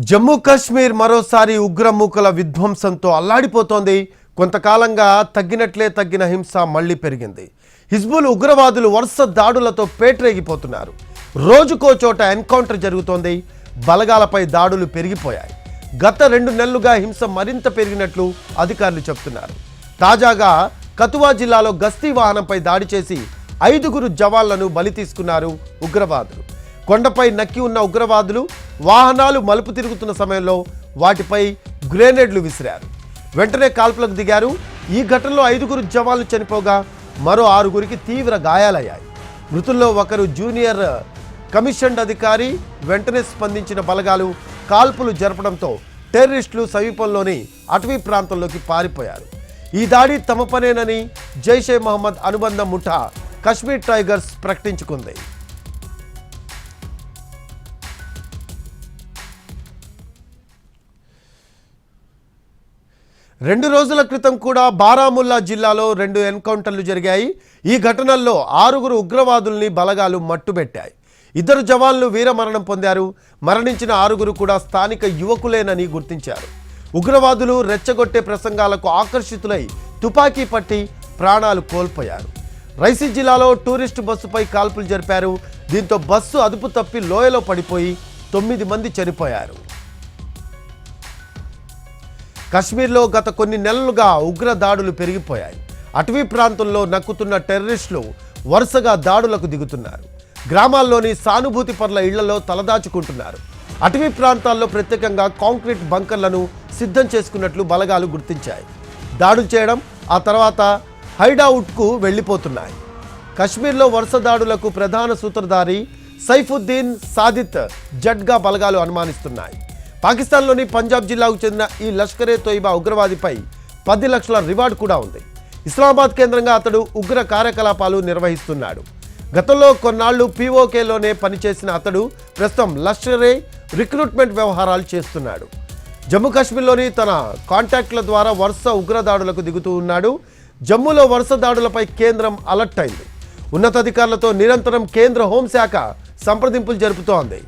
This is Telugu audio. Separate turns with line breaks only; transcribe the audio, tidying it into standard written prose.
జమ్మూ కాశ్మీర్ మరోసారి ఉగ్రమూకల విధ్వంసంతో అల్లాడిపోతోంది. కొంతకాలంగా తగ్గిన హింస మళ్లీ పెరిగింది. హిజ్బుల్ ఉగ్రవాదులు వరుస దాడులతో పేట్రేగిపోతున్నారు. రోజుకో చోట ఎన్కౌంటర్ జరుగుతోంది. బలగాలపై దాడులు పెరిగిపోయాయి. గత 2 నెలలుగా హింస మరింత పెరిగినట్లు అధికారులు చెబుతున్నారు. తాజాగా కతువా జిల్లాలో గస్తీ వాహనంపై దాడి చేసి 5 జవాన్లను బలి తీసుకున్నారు ఉగ్రవాదులు. కొండపై నక్కి ఉన్న ఉగ్రవాదులు వాహనాలు మలుపు తిరుగుతున్న సమయంలో వాటిపై గ్రెనేడ్లు విసిరారు. వెంటనే కాల్పులకు దిగారు. ఈ ఘటనలో 5 జవాన్లు చనిపోగా మరో 6 తీవ్ర గాయాలయ్యాయి. మృతుల్లో ఒకరు జూనియర్ కమిషన్డ్ అధికారి. వెంటనే స్పందించిన బలగాలు కాల్పులు జరపడంతో టెర్రరిస్టులు సమీపంలోని అటవీ ప్రాంతంలోకి పారిపోయారు. ఈ దాడి తమ పనేనని జైషే మహమ్మద్ అనుబంధ ముఠా కశ్మీర్ టైగర్స్ ప్రకటించుకుంది. రెండు రోజుల క్రితం కూడా బారాముల్లా జిల్లాలో 2 ఎన్కౌంటర్లు జరిగాయి. ఈ ఘటనల్లో 6 ఉగ్రవాదుల్ని బలగాలు మట్టుబెట్టాయి. 2 జవాన్లు వీరమరణం పొందారు. మరణించిన 6 కూడా స్థానిక యువకులేనని గుర్తించారు. ఉగ్రవాదులు రెచ్చగొట్టే ప్రసంగాలకు ఆకర్షితులై తుపాకీ పట్టి ప్రాణాలు కోల్పోయారు. రైసీ జిల్లాలో టూరిస్టు బస్సుపై కాల్పులు జరిపారు. దీంతో బస్సు అదుపు తప్పి లోయలో పడిపోయి 9 మంది చనిపోయారు. కశ్మీర్లో గత కొన్ని నెలలుగా ఉగ్ర దాడులు పెరిగిపోయాయి. అటవీ ప్రాంతంలో నక్కుతున్న టెర్రరిస్టులు వరుసగా దాడులకు దిగుతున్నారు. గ్రామాల్లోని సానుభూతి పరుల ఇళ్లలో తలదాచుకుంటున్నారు. అటవీ ప్రాంతాల్లో ప్రత్యేకంగా కాంక్రీట్ బంకర్లను సిద్ధం చేసుకున్నట్లు బలగాలు గుర్తించాయి. దాడులు చేయడం, ఆ తర్వాత హైడౌట్కు వెళ్ళిపోతున్నాయి. కశ్మీర్లో వరుస దాడులకు ప్రధాన సూత్రధారి సైఫుద్దీన్ సాదిత్ జడ్గా బలగాలు అనుమానిస్తున్నాయి. పాకిస్తాన్లోని పంజాబ్ జిల్లాకు చెందిన ఈ లష్కరే తోయిబా ఉగ్రవాదిపై 10 లక్షల రివార్డు కూడా ఉంది. ఇస్లామాబాద్ కేంద్రంగా అతడు ఉగ్ర కార్యకలాపాలు నిర్వహిస్తున్నాడు. గతంలో కొన్నాళ్లు పీఓకేలోనే పనిచేసిన అతడు ప్రస్తుతం లష్కరే రిక్రూట్మెంట్ వ్యవహారాలు చేస్తున్నాడు. జమ్మూ కాశ్మీర్లోని తన కాంటాక్ట్ల ద్వారా వరుస ఉగ్రదాడులకు దిగుతూ ఉన్నాడు. జమ్మూలో వరుస దాడులపై కేంద్రం అలర్ట్ అయింది. ఉన్నతాధికారులతో నిరంతరం కేంద్ర హోంశాఖ సంప్రదింపులు జరుపుతోంది.